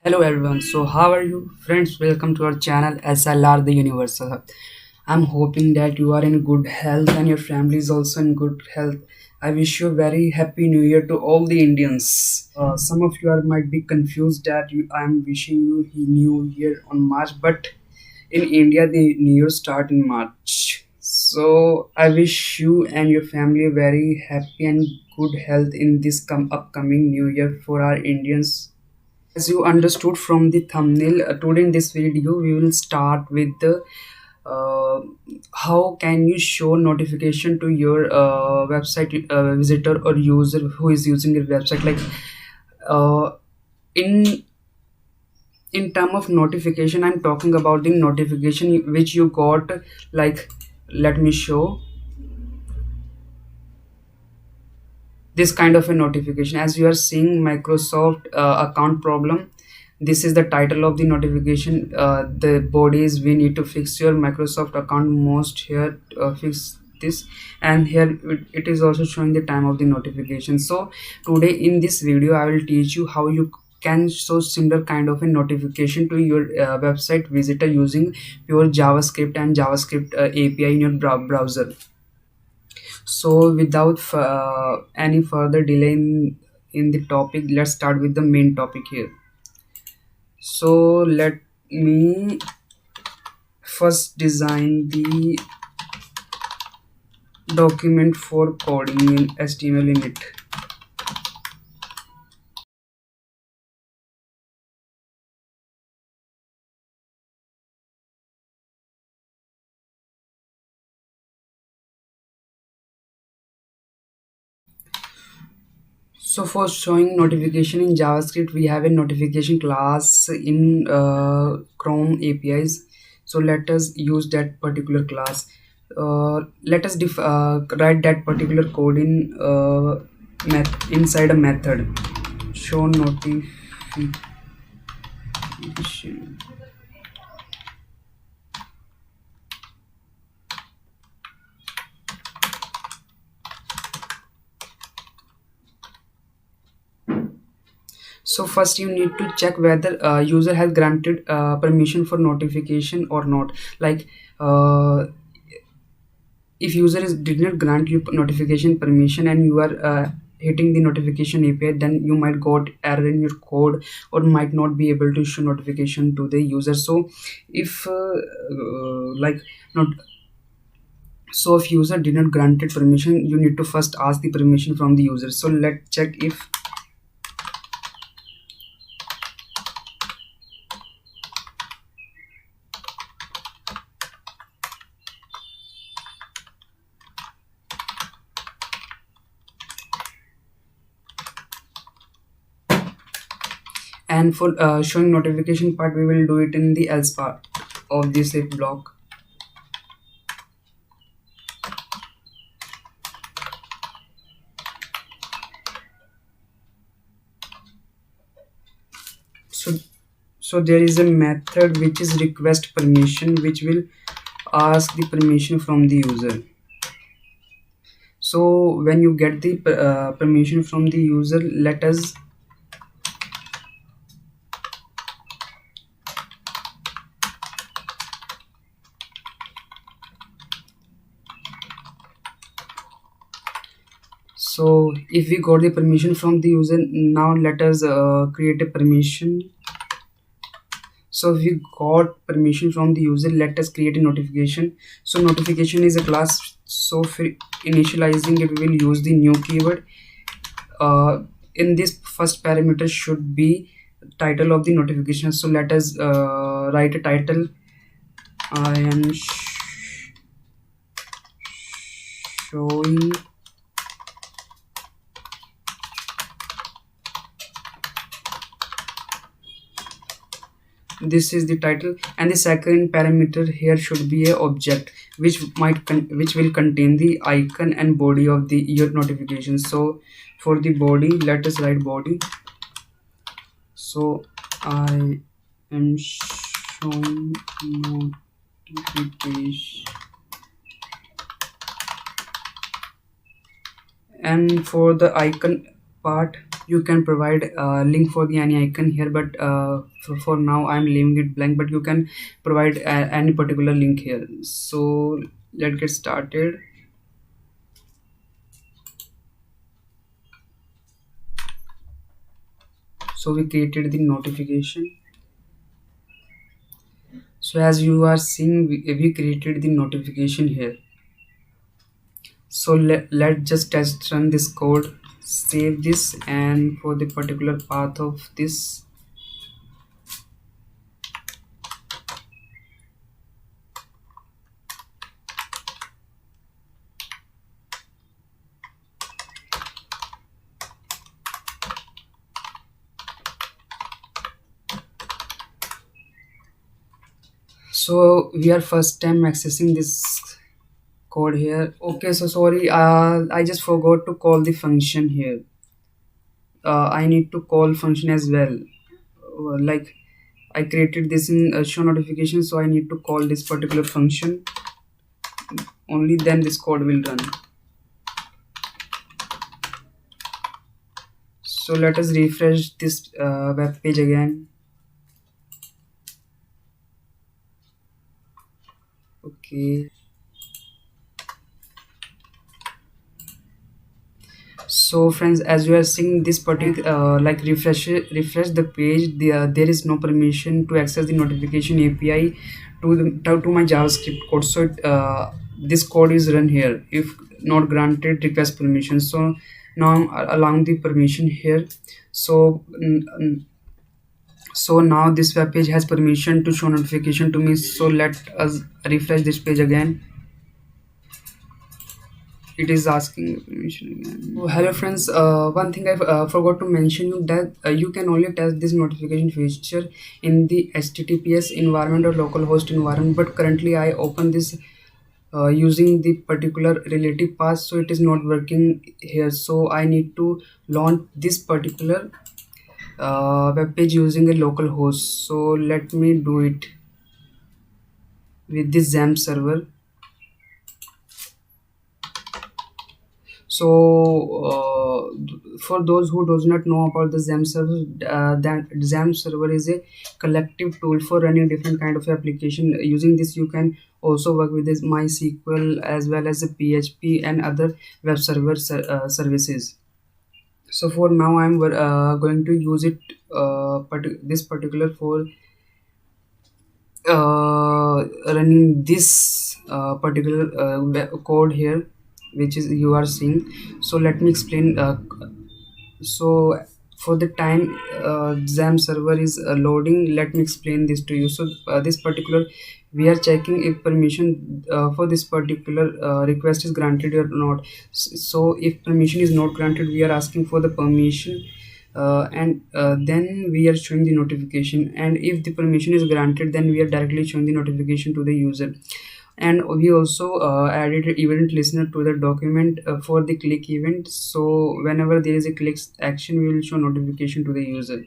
Hello everyone. So how are you friends? Welcome to our channel SLR the Universal Hub. I'm hoping that you are in good health and your family is also in good health. I wish you a very happy new year to all the Indians. Some of you are might be confused that I'm wishing you a new year on March, but in India the new year start in March. So I wish you and your family very happy and good health in this upcoming new year for our Indians. As you understood from the thumbnail, today in this video we will start with the uh, how can you show notification to your website visitor or user who is using your website, like uh, in term of notification. I'm talking about the notification which you got, like let me show this kind of a notification. As you are seeing Microsoft account problem, this is the title of the notification. The body is we need to fix your Microsoft account most here, fix this, and here it is also showing the time of the notification. So today in this video I will teach you how you can show similar kind of a notification to your website visitor using pure JavaScript and JavaScript API in your browser. So without any further delay in the topic, let's start with the main topic here. So let me first design the document for coding in HTML init. So for showing notification in JavaScript, we have a notification class in Chrome APIs. So let us use that particular class. Let us write that particular code in inside a method. Show notification. So first you need to check whether user has granted permission for notification or not. Like if user did not grant you notification permission and you are hitting the notification API, then you might got error in your code or might not be able to show notification to the user. So if like not so if user did not granted permission, you need to first ask the permission from the user. So let's check if and for showing notification part we will do it in the else part of this if block. So there is a method which is request permission, which will ask the permission from the user. So when you get the permission from the user, let us so if we got the permission from the user, now let us create a permission. So if we got permission from the user, let us create a notification. So notification is a class, so for initializing it we will use the new keyword. In this first parameter should be title of the notification. So let us write a title. I am showing this is the title, and the second parameter here should be a object which which will contain the icon and body of the your notification. So for the body, let us write body. So I am showing notification, and for the icon part you can provide a link for the any icon here, but for now I'm leaving it blank, but you can provide any particular link here. So let's get started. So we created the notification. So as you are seeing, we created the notification here. So let's just test run this code, save this, and for the particular path of this, so we are first time accessing this code here. Okay, so sorry, I just forgot to call the function here. I need to call function as well. Like I created this in show notification, so I need to call this particular function. Only then this code will run. So let us refresh this web page again. Okay. So friends, as you are seeing this particular like refresh the page, there is no permission to access the notification API to my JavaScript code. So this code is run here if not granted request permission. So now I'm allowing the permission here. So so now this web page has permission to show notification to me. So let us refresh this page again. It is asking permission again. Oh, hello friends, one thing I forgot to mention you that you can only test this notification feature in the HTTPS environment or localhost environment, but currently I open this using the particular relative path, so it is not working here. So I need to launch this particular web page using a local host. So let me do it with this XAMPP server. So for those who does not know about the XAMPP server, that XAMPP server is a collective tool for running different kind of application. Using this you can also work with this MySQL as well as the PHP and other web server services. So for now I'm going to use it this particular for running this particular code here, which is you are seeing. So let me explain. So for the time XAMPP server is loading, let me explain this to you. So this particular, we are checking if permission for this particular request is granted or not. So if permission is not granted, we are asking for the permission, and then we are showing the notification, and if the permission is granted, then we are directly showing the notification to the user. And we also added event listener to the document for the click event. So whenever there is a click action, we will show notification to the user.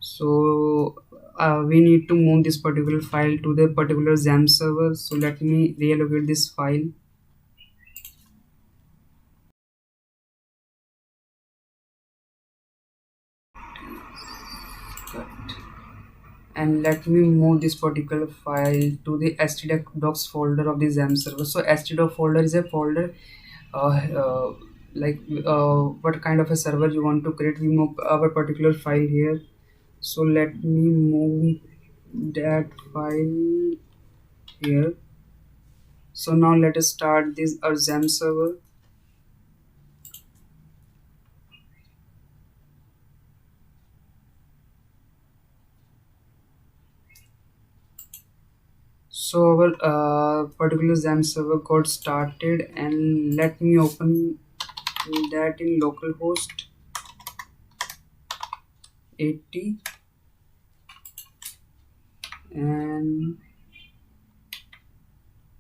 So we need to move this particular file to the particular XAMPP server. So let me reallocate this file. And let me move this particular file to the htdocs folder of the XAMPP server. So htdoc folder is a folder uh, uh, like what kind of a server you want to create. We move our particular file here. So let me move that file here. So now let us start this our XAMPP server. So our particular XAMPP server got started, and let me open that in localhost 80, and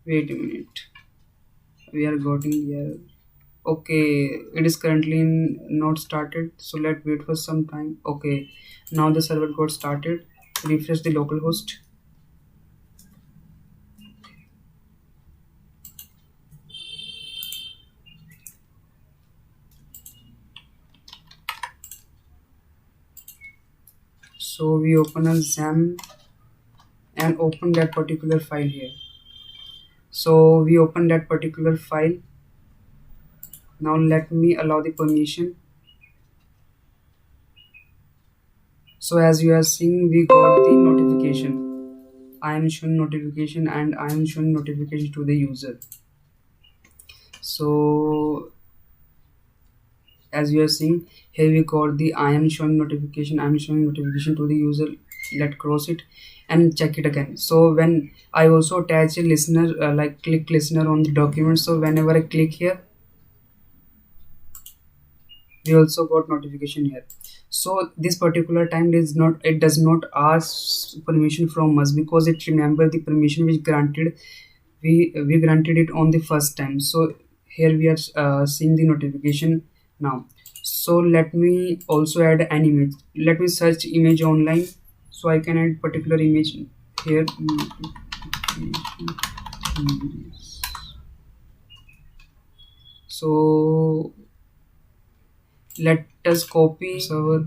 wait a minute, we are getting here. Okay, it is currently not started, so let's wait for some time. Okay, now the server got started. Refresh the localhost. So we open a XAMPP and open that particular file here. So we open that particular file. Now let me allow the permission. So as you are seeing, we got the notification. I am showing notification and I am showing notification to the user. So as you are seeing here, we got the I am showing notification, I am showing notification to the user. Let cross it and check it again. So when I also attach a listener, like click listener on the document, so whenever I click here, we also got notification here. So this particular time is not, it does not ask permission from us, because it remember the permission which granted, we granted it on the first time. So here we are seeing the notification now. So let me also add an image. Let me search image online, so I can add particular image here. So let us copy server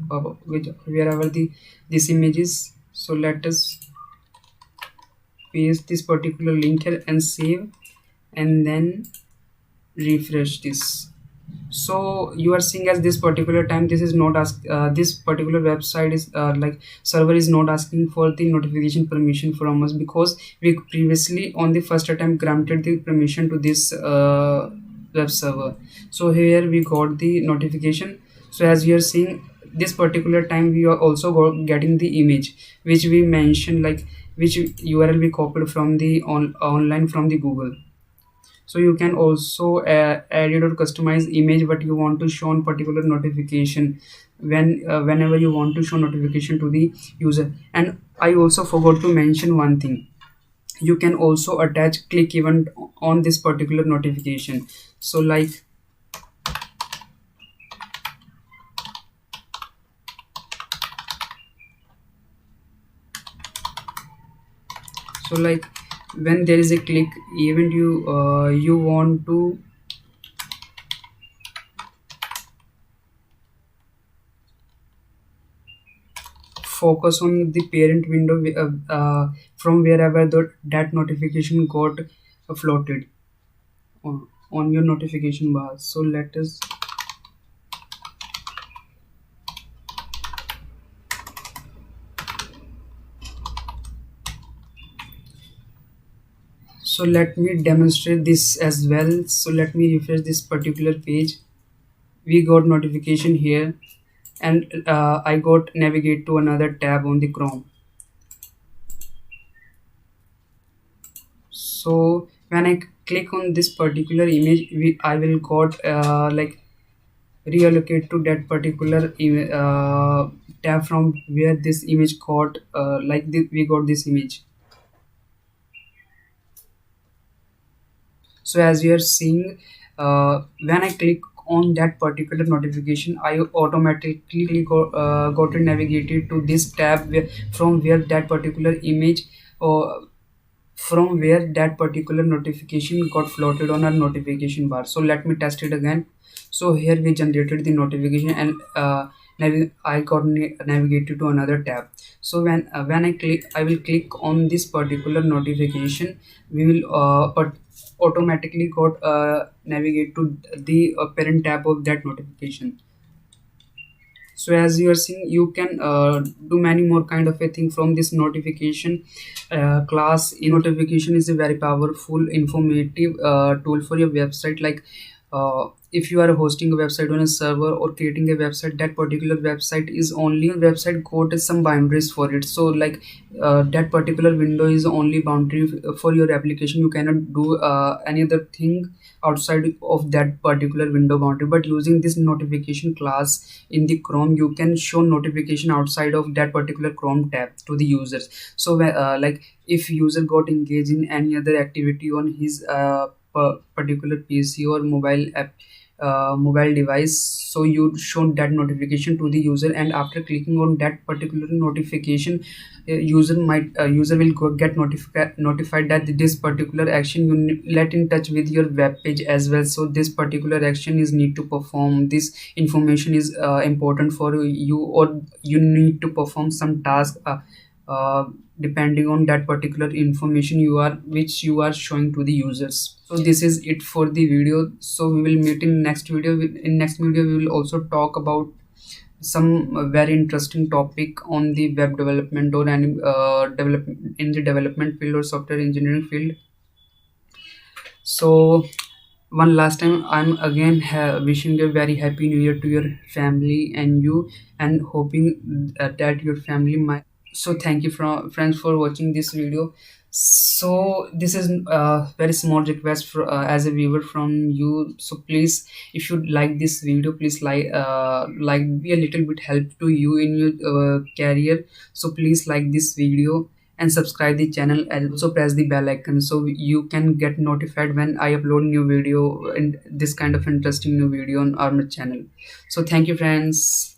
which wherever the this image is. So let us paste this particular link here and save, and then refresh this. So you are seeing as this particular time, this is not ask this particular website is like server is not asking for the notification permission from us, because we previously on the first attempt granted the permission to this web server. So here we got the notification. So as you are seeing, this particular time we are also getting the image which we mentioned, like which URL we copied from the online from the Google. So you can also edit or customize image what you want to show on particular notification, when whenever you want to show notification to the user. And I also forgot to mention one thing, you can also attach click event on this particular notification. So like when there is a click event, you want to focus on the parent window from wherever that notification got floated on your notification bar. So let us so let me demonstrate this as well. So let me refresh this particular page. We got notification here, and I got navigate to another tab on the Chrome. So when I click on this particular image, I will got like reallocate to that particular tab from where this image got we got this image. So as you are seeing, when I click on that particular notification, I automatically got navigated to this tab from where that particular image or from where that particular notification got floated on our notification bar. So let me test it again. So here we generated the notification, and I got navigated to another tab. So when I will click on this particular notification, we will automatically got navigate to the parent tab of that notification. So as you are seeing, you can do many more kind of a thing from this notification class. Notification is a very powerful informative tool for your website. Like if you are hosting a website on a server or creating a website, that particular website is only a website got some boundaries for it. So like that particular window is only boundary for your application. You cannot do any other thing outside of that particular window boundary. But using this notification class in the Chrome, you can show notification outside of that particular Chrome tab to the users. So like if user got engaged in any other activity on his particular PC or mobile app mobile device, so you show that notification to the user, and after clicking on that particular notification, user will get notified that this particular action you let in touch with your web page as well. So this particular action is need to perform, this information is important for you, or you need to perform some task uh, depending on that particular information which you are showing to the users. So this is it for the video. So we will meet in next video. In next video we will also talk about some very interesting topic on the web development, or any development in the development field or software engineering field. So one last time, I'm again wishing a very happy new year to your family and you, and hoping that your family might. So thank you friends for watching this video. So this is a very small request for as a viewer from you. So please, if you like this video, please be a little bit help to you in your career. So please like this video and subscribe the channel, and also press the bell icon so you can get notified when I upload new video and this kind of interesting new video on our channel. So thank you friends.